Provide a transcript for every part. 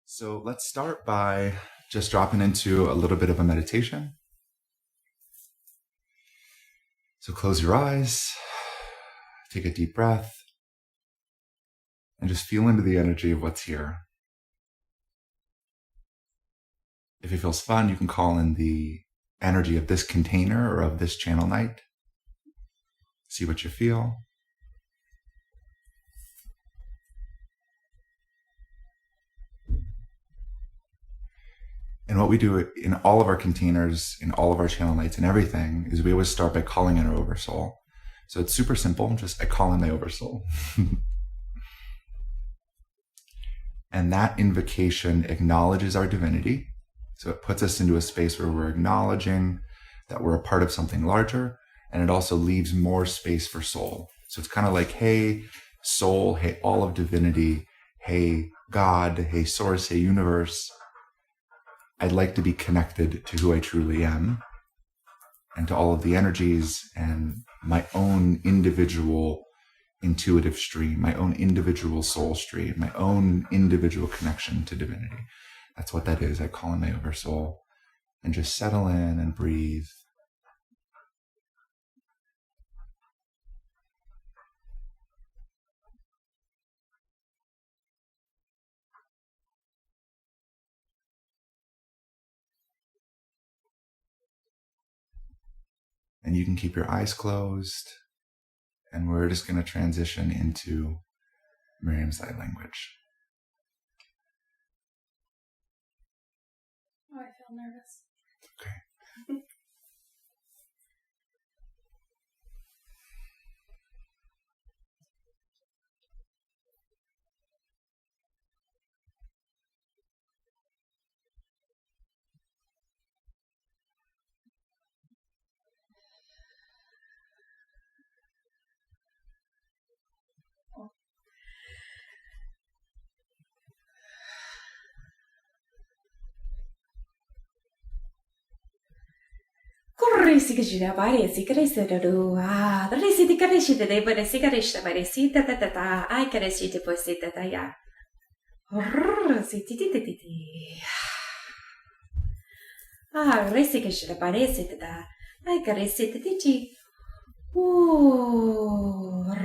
So let's start by just dropping into a little bit of a meditation. So close your eyes, take a deep breath, and just feel into the energy of what's here. If it feels fun, you can call in the energy of this container or of this channel night. See what you feel. And what we do in all of our containers, in all of our channel nights and everything, is we always start by calling in our oversoul. So it's super simple. Just I call in my oversoul. And that invocation acknowledges our divinity. So it puts us into a space where we're acknowledging that we're a part of something larger. And it also leaves more space for soul. So it's kind of like, hey, soul, hey, all of divinity, hey, God, hey, source, hey, universe. I'd like to be connected to who I truly am and to all of the energies and my own individual intuitive stream, my own individual soul stream, my own individual connection to divinity. That's what that is. I call in my oversoul and just settle in and breathe. And you can keep your eyes closed. And we're just going to transition into Miriam's light language. Oh, I feel nervous. Okay. Corresi che gira paresi cresi do ah resi di cresci de deve si cresce paresi ta ta ta ta ai cresci de poi si ta ta ya resi ti ti ti ti ti ah resi che gira paresi ta ta ai cresci ti ti ti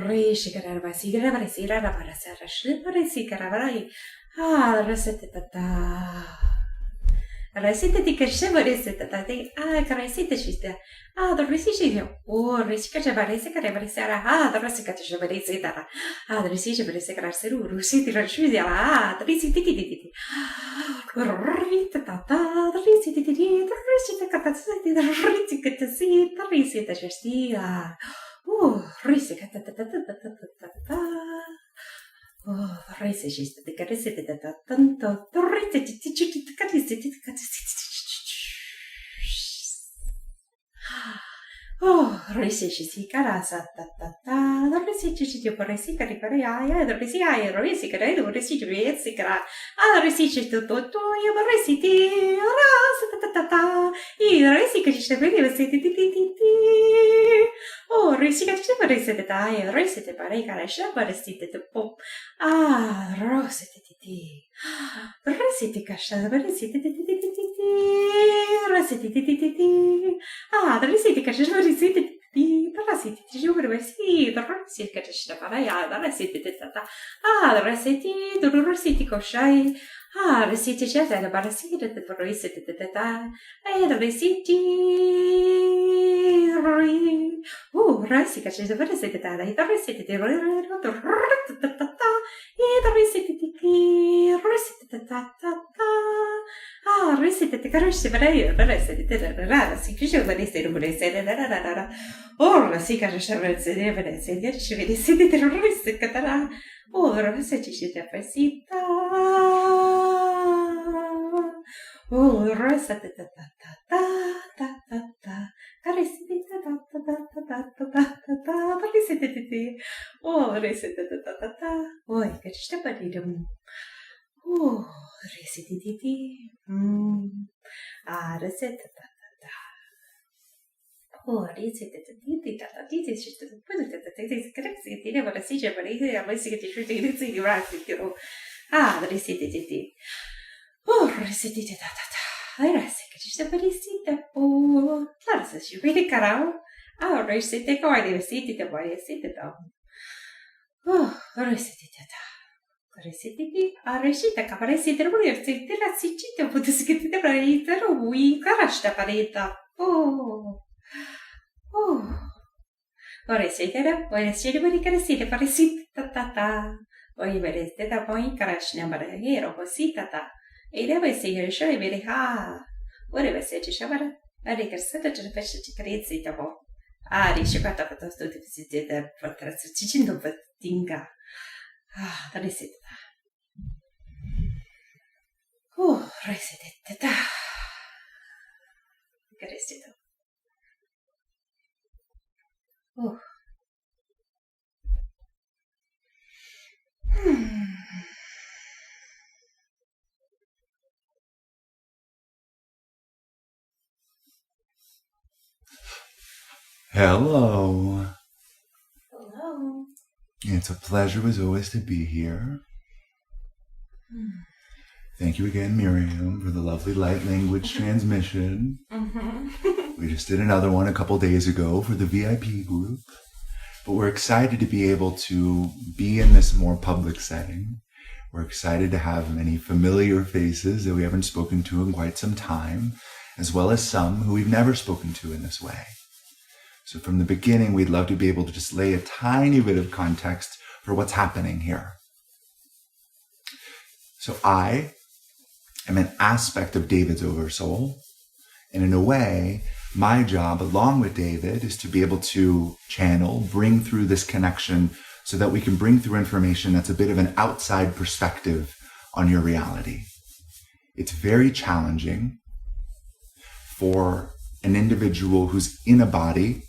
resi che era paresi che era paresi era paresi che era paresi ah resi ta ta ta Resite di cresceva resite tati resite ciste da resite risica c'è varese che reversera da resica c'è varese da risice per se creare rusiti rascidi risiti di rita tata risiti di risite catazzi di risite che si risite gestia risica rese ciste di resite da tanto rite di rese ci carasa ta rese ci vorresti caricare aia resi aia resi credo resi resi cara resi ci tutto io vorresti ti ta i resi che ci vedi ti resi che ci vorresti ta resi te pare cara vorresti te pop rose ti resi ti cascia vorresti ti resi ti resi ti cascia vorresti ti resi ti giuro resi resi che ci pare resi ti ta resi ti resi ti casciai resi ti c'è da resi ti resi ti ta resi ti resi che ci vorresti te ta resi ti resite te caresce per essere rara si finisce per essere un essere ora si caresce per essere ci vedi si di terroriste catara ora se ci siete appesita ora se te caresce oi che ci sta per dire residiti resete resete resete resiti ta ta ta. Era se che ci parisita po. Claro, se ci vede carao. Ah, resiti ko ai resiti ta parisita ta. Oh, resiti ta ta. Resiti a resita ka parisita ro resiti la sicita po disciti ta parita ro wi karashta parita. Oh. Oh. Ora siete, ora siete per i parisita ta ta ta. Oi vedete da poi karashna barahero così ta ta. E deve essere sure vedi ha. Ora deve essere shabara. Vedi che state già per ci crezi da po. Ah, riesce a fare tutto sto tipo di per ciccindo tinga. Ah, da resetta. Resedette ta. Che resetta. Hello. Hello. It's a pleasure as always to be here. Thank you again, Miriam, for the lovely light language transmission. We just did another one a couple days ago for the VIP group. But we're excited to be able to be in this more public setting. We're excited to have many familiar faces that we haven't spoken to in quite some time, as well as some who we've never spoken to in this way. So from the beginning, we'd love to be able to just lay a tiny bit of context for what's happening here. So I am an aspect of David's oversoul. And in a way, my job, along with David, is to be able to channel, bring through this connection so that we can bring through information that's a bit of an outside perspective on your reality. It's very challenging for an individual who's in a body,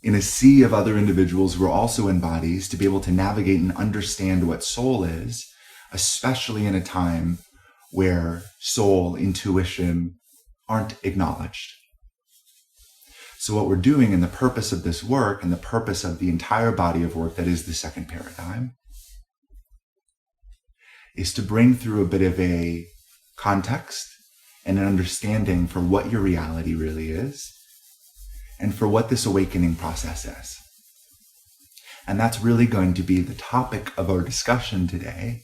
in a sea of other individuals who are also in bodies, to be able to navigate and understand what soul is, especially in a time where soul, intuition aren't acknowledged. So what we're doing, and the purpose of this work and the purpose of the entire body of work that is the second paradigm, is to bring through a bit of a context and an understanding for what your reality really is and for what this awakening process is. And that's really going to be the topic of our discussion today,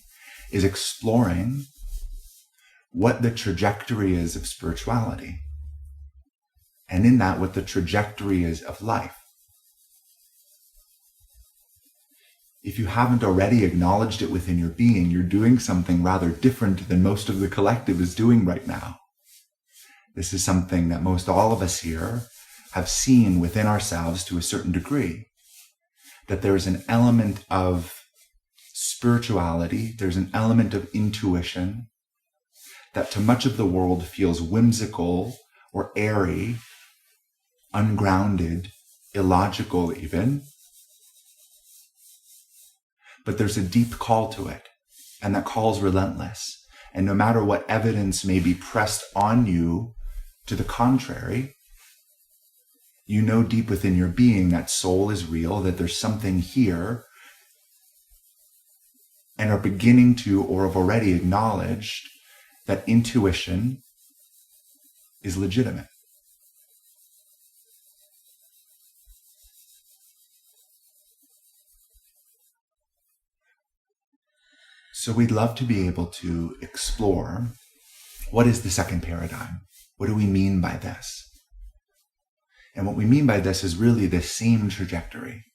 is exploring what the trajectory is of spirituality. And in that, what the trajectory is of life. If you haven't already acknowledged it within your being, you're doing something rather different than most of the collective is doing right now. This is something that most all of us here have seen within ourselves to a certain degree, that there is an element of spirituality, there's an element of intuition that to much of the world feels whimsical or airy, ungrounded, illogical even. But there's a deep call to it, and that call is relentless. And no matter what evidence may be pressed on you to the contrary, you know deep within your being that soul is real, that there's something here, and are beginning to, or have already acknowledged, that intuition is legitimate. So we'd love to be able to explore, what is the second paradigm? What do we mean by this? And what we mean by this is really the same trajectory.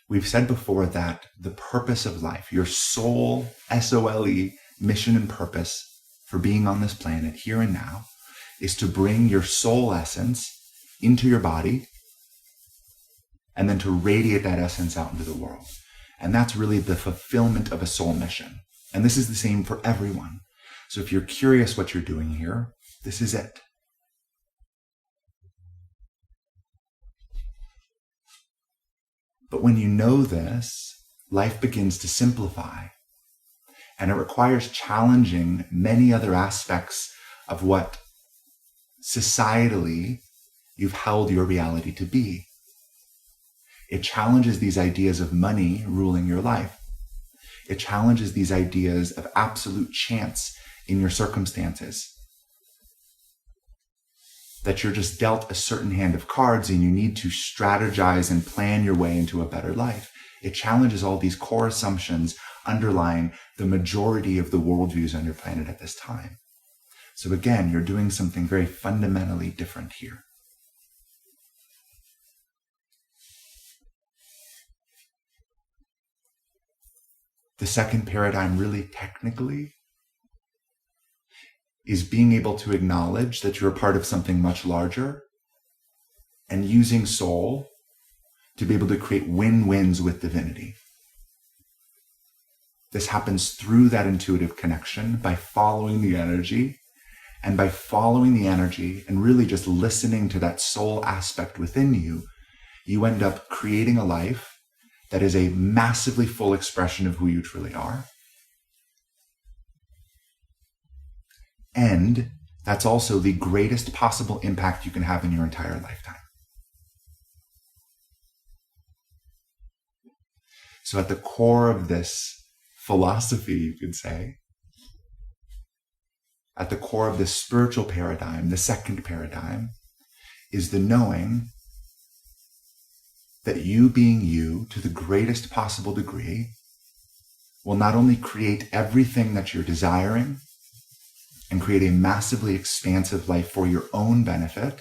We've said before that the purpose of life, your soul, SOLE, mission and purpose for being on this planet here and now, is to bring your soul essence into your body and then to radiate that essence out into the world. And that's really the fulfillment of a soul mission. And this is the same for everyone. So if you're curious what you're doing here, this is it. But when you know this, life begins to simplify. And it requires challenging many other aspects of what societally you've held your reality to be. It challenges these ideas of money ruling your life. It challenges these ideas of absolute chance in your circumstances. That you're just dealt a certain hand of cards and you need to strategize and plan your way into a better life. It challenges all these core assumptions underlying the majority of the worldviews on your planet at this time. So again, you're doing something very fundamentally different here. The second paradigm really technically is being able to acknowledge that you're a part of something much larger and using soul to be able to create win-wins with divinity. This happens through that intuitive connection by following the energy, and by following the energy and really just listening to that soul aspect within you, you end up creating a life that is a massively full expression of who you truly are. And that's also the greatest possible impact you can have in your entire lifetime. So at the core of this philosophy, you could say, at the core of this spiritual paradigm, the second paradigm, is the knowing that you being you to the greatest possible degree will not only create everything that you're desiring and create a massively expansive life for your own benefit,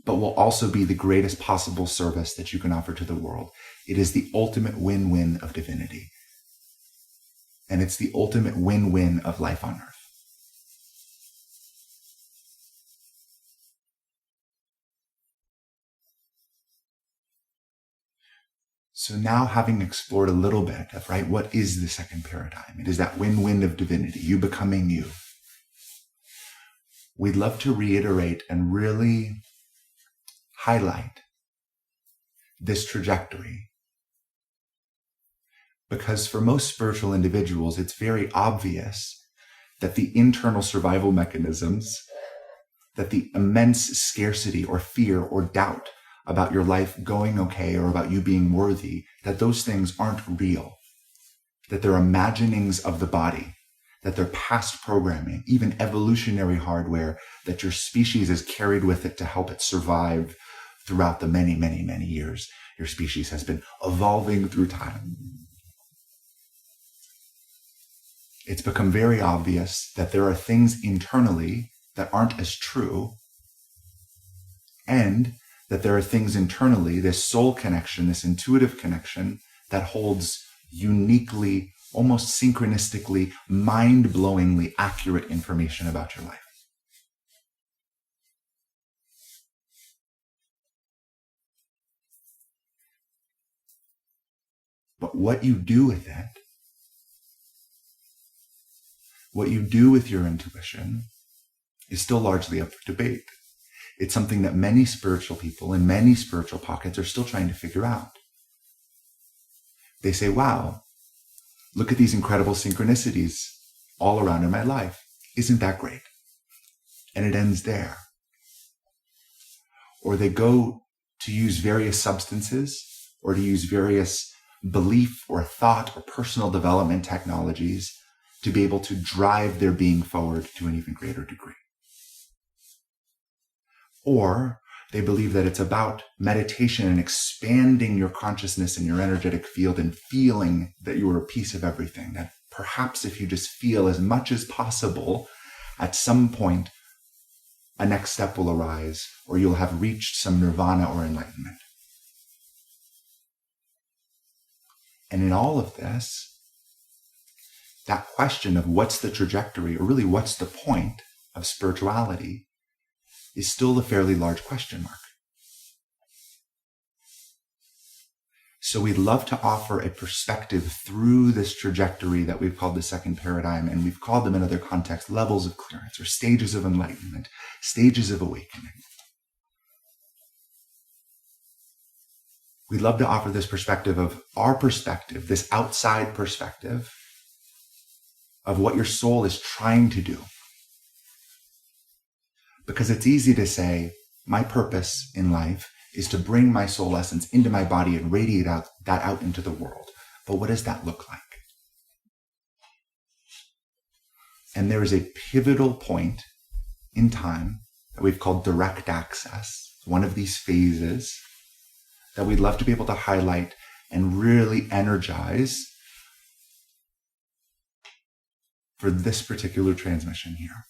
but will also be the greatest possible service that you can offer to the world. It is the ultimate win-win of divinity. And it's the ultimate win-win of life on earth. So now, having explored a little bit of, right, what is the second paradigm? It is that win-win of divinity, you becoming you. We'd love to reiterate and really highlight this trajectory. Because for most spiritual individuals, it's very obvious that the internal survival mechanisms, that the immense scarcity or fear or doubt about your life going okay or about you being worthy, that those things aren't real, that they're imaginings of the body, that they're past programming, even evolutionary hardware that your species has carried with it to help it survive throughout the many, many, many years your species has been evolving through time. It's become very obvious that there are things internally that aren't as true, and that there are things internally, this soul connection, this intuitive connection, that holds uniquely, almost synchronistically, mind-blowingly accurate information about your life. But what you do with it, what you do with your intuition, is still largely up for debate. It's something that many spiritual people in many spiritual pockets are still trying to figure out. They say, wow, look at these incredible synchronicities all around in my life. Isn't that great? And it ends there. Or they go to use various substances or to use various belief or thought or personal development technologies to be able to drive their being forward to an even greater degree. Or they believe that it's about meditation and expanding your consciousness and your energetic field and feeling that you are a piece of everything. That perhaps if you just feel as much as possible, at some point, a next step will arise, or you'll have reached some nirvana or enlightenment. And in all of this, that question of what's the trajectory, or really what's the point of spirituality, is still a fairly large question mark. So we'd love to offer a perspective through this trajectory that we've called the second paradigm, and we've called them in other contexts levels of clearance or stages of enlightenment, stages of awakening. We'd love to offer this perspective of our perspective, this outside perspective of what your soul is trying to do. Because it's easy to say, my purpose in life is to bring my soul essence into my body and radiate that out into the world. But what does that look like? And there is a pivotal point in time that we've called direct access, one of these phases that we'd love to be able to highlight and really energize for this particular transmission here.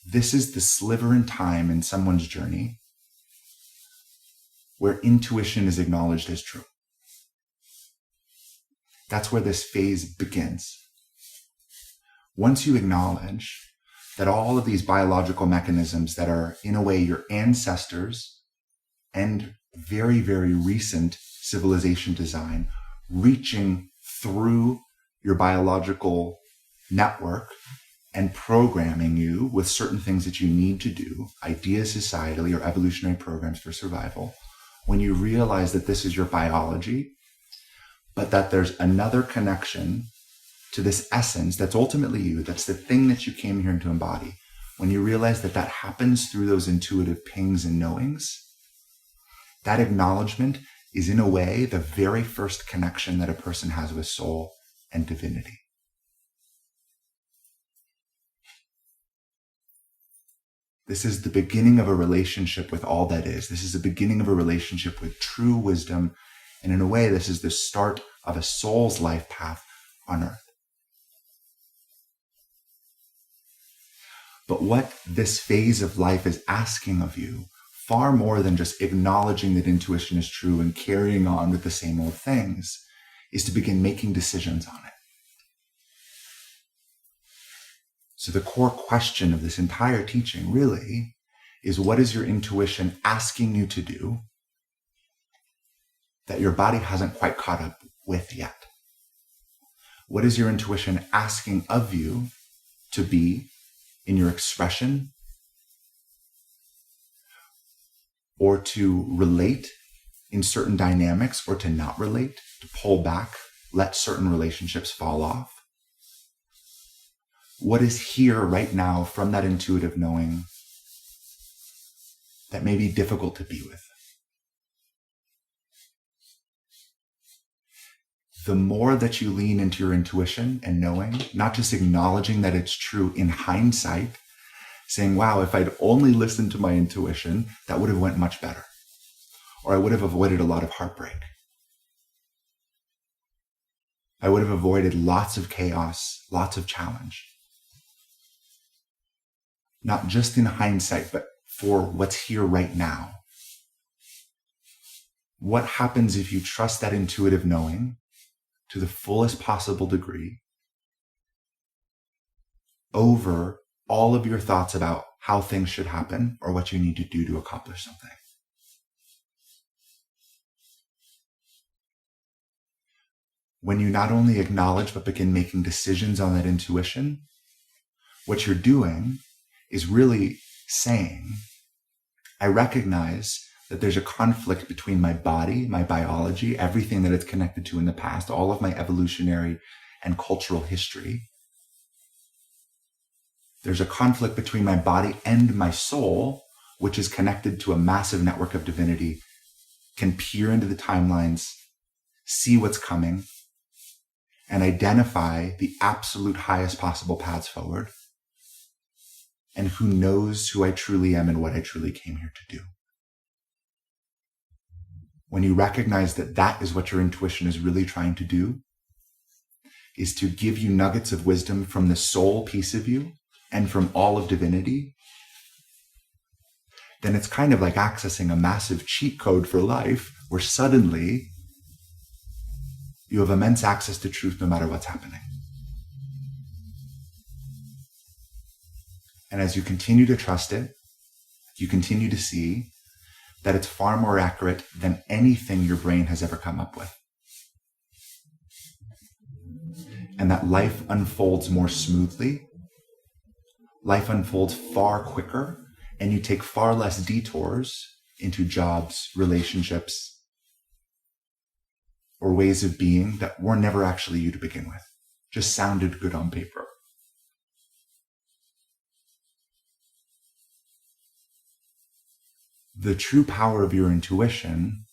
This is the sliver in time in someone's journey where intuition is acknowledged as true. That's where this phase begins. Once you acknowledge that all of these biological mechanisms that are, in a way, your ancestors and very, very recent civilization design reaching through your biological network and programming you with certain things that you need to do, ideas societally or evolutionary programs for survival, when you realize that this is your biology, but that there's another connection to this essence that's ultimately you, that's the thing that you came here to embody, when you realize that that happens through those intuitive pings and knowings, that acknowledgement is in a way the very first connection that a person has with soul and divinity. This is the beginning of a relationship with all that is. This is the beginning of a relationship with true wisdom. And in a way, this is the start of a soul's life path on earth. But what this phase of life is asking of you, far more than just acknowledging that intuition is true and carrying on with the same old things, is to begin making decisions on it. So the core question of this entire teaching really is, what is your intuition asking you to do that your body hasn't quite caught up with yet? What is your intuition asking of you to be in your expression or to relate in certain dynamics or to not relate, to pull back, let certain relationships fall off? What is here right now from that intuitive knowing that may be difficult to be with? The more that you lean into your intuition and knowing, not just acknowledging that it's true in hindsight, saying, wow, if I'd only listened to my intuition, that would have went much better. Or I would have avoided a lot of heartbreak. I would have avoided lots of chaos, lots of challenge. Not just in hindsight, but for what's here right now. What happens if you trust that intuitive knowing to the fullest possible degree over all of your thoughts about how things should happen or what you need to do to accomplish something? When you not only acknowledge but begin making decisions on that intuition, what you're doing is really saying, I recognize that there's a conflict between my body, my biology, everything that it's connected to in the past, all of my evolutionary and cultural history. There's a conflict between my body and my soul, which is connected to a massive network of divinity, can peer into the timelines, see what's coming, and identify the absolute highest possible paths forward. And who knows who I truly am and what I truly came here to do. When you recognize that that is what your intuition is really trying to do, is to give you nuggets of wisdom from the soul piece of you and from all of divinity, then it's kind of like accessing a massive cheat code for life where suddenly you have immense access to truth no matter what's happening. And as you continue to trust it, you continue to see that it's far more accurate than anything your brain has ever come up with. And that life unfolds more smoothly, life unfolds far quicker, and you take far less detours into jobs, relationships, or ways of being that were never actually you to begin with, just sounded good on paper. The true power of your intuition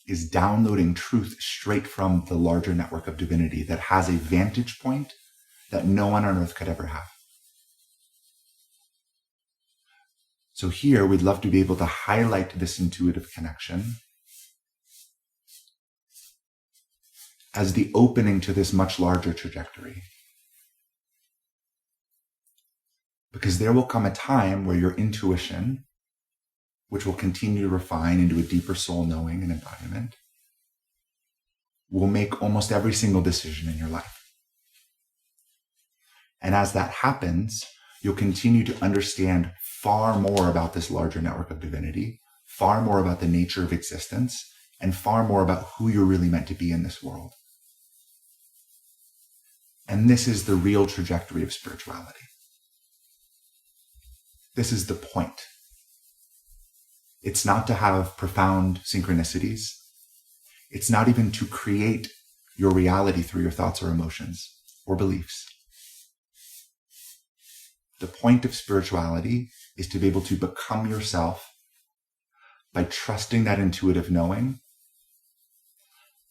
is downloading truth straight from the larger network of divinity that has a vantage point that no one on earth could ever have. So here, we'd love to be able to highlight this intuitive connection as the opening to this much larger trajectory. Because there will come a time where your intuition, which will continue to refine into a deeper soul knowing and embodiment, will make almost every single decision in your life. And as that happens, you'll continue to understand far more about this larger network of divinity, far more about the nature of existence, and far more about who you're really meant to be in this world. And this is the real trajectory of spirituality. This is the point. It's not to have profound synchronicities. It's not even to create your reality through your thoughts or emotions or beliefs. The point of spirituality is to be able to become yourself by trusting that intuitive knowing,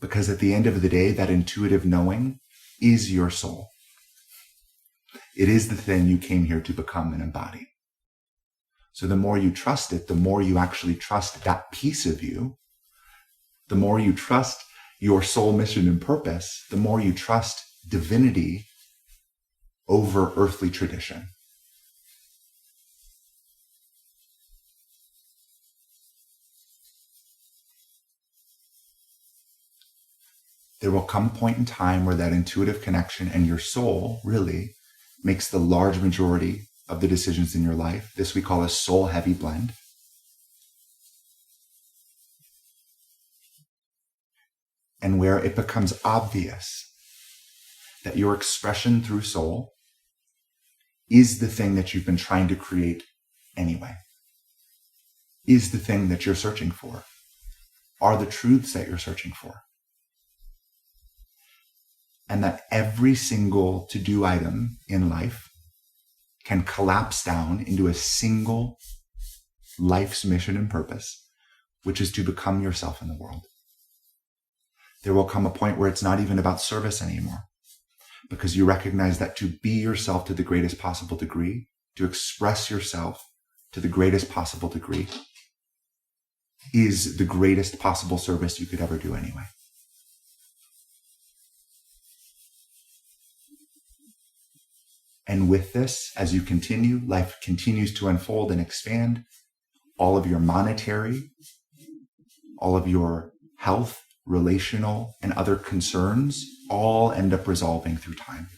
because at the end of the day, that intuitive knowing is your soul. It is the thing you came here to become and embody. So the more you trust it, the more you actually trust that piece of you, the more you trust your soul mission and purpose, the more you trust divinity over earthly tradition. There will come a point in time where that intuitive connection and your soul really makes the large majority of the decisions in your life. This we call a soul-heavy blend. And where it becomes obvious that your expression through soul is the thing that you've been trying to create anyway, is the thing that you're searching for, are the truths that you're searching for. And that every single to-do item in life can collapse down into a single life's mission and purpose, which is to become yourself in the world. There will come a point where it's not even about service anymore, because you recognize that to be yourself to the greatest possible degree, to express yourself to the greatest possible degree, is the greatest possible service you could ever do anyway. And with this, as you continue, life continues to unfold and expand. All of your monetary, all of your health, relational, and other concerns all end up resolving through time.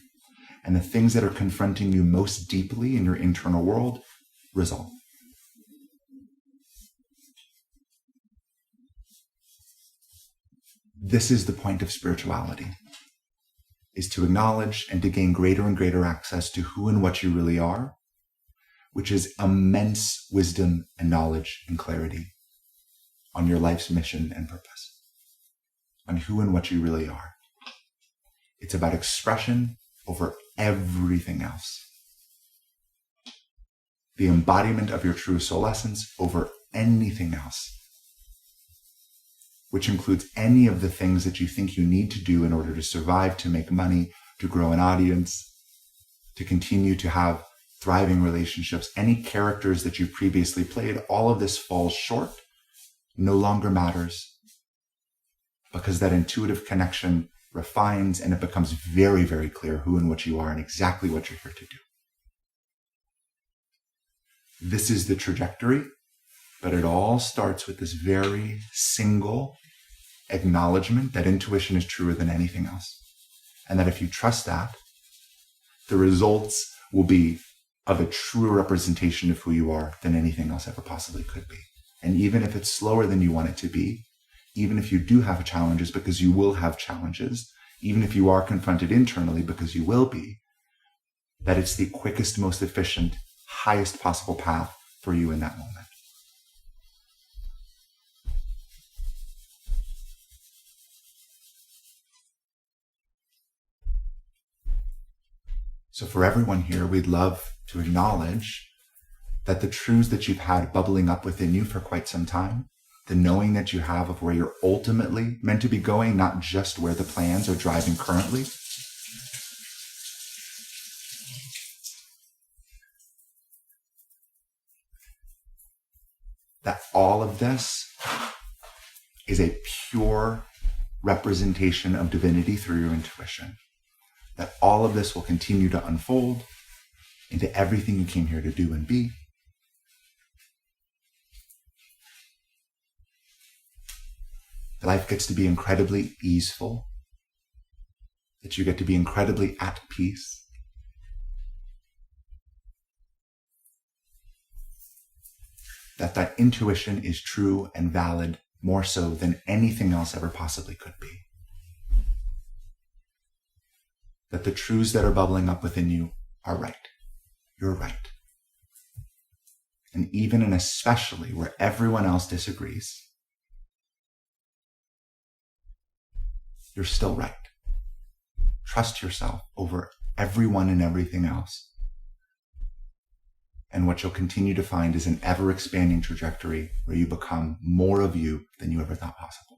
And the things that are confronting you most deeply in your internal world resolve. This is the point of spirituality, is to acknowledge and to gain greater and greater access to who and what you really are, which is immense wisdom and knowledge and clarity on your life's mission and purpose, on who and what you really are. It's about expression over everything else. The embodiment of your true soul essence over anything else, which includes any of the things that you think you need to do in order to survive, to make money, to grow an audience, to continue to have thriving relationships. Any characters that you previously played, all of this falls short, no longer matters, because that intuitive connection refines and it becomes very, very clear who and what you are and exactly what you're here to do. This is the trajectory, but it all starts with this very single acknowledgement that intuition is truer than anything else. And that if you trust that, the results will be of a truer representation of who you are than anything else ever possibly could be. And even if it's slower than you want it to be, even if you do have challenges, because you will have challenges, even if you are confronted internally, because you will be, that it's the quickest, most efficient, highest possible path for you in that moment. So for everyone here, we'd love to acknowledge that the truths that you've had bubbling up within you for quite some time the knowing that you have of where you're ultimately meant to be going, not just where the plans are driving currently. That all of this is a pure representation of divinity through your intuition. That all of this will continue to unfold into everything you came here to do and be. Life gets to be incredibly easeful, that you get to be incredibly at peace. That intuition is true and valid more so than anything else ever possibly could be. That the truths that are bubbling up within you are right. You're right. And even and especially where everyone else disagrees, you're still right. Trust yourself over everyone and everything else. And what you'll continue to find is an ever-expanding trajectory where you become more of you than you ever thought possible.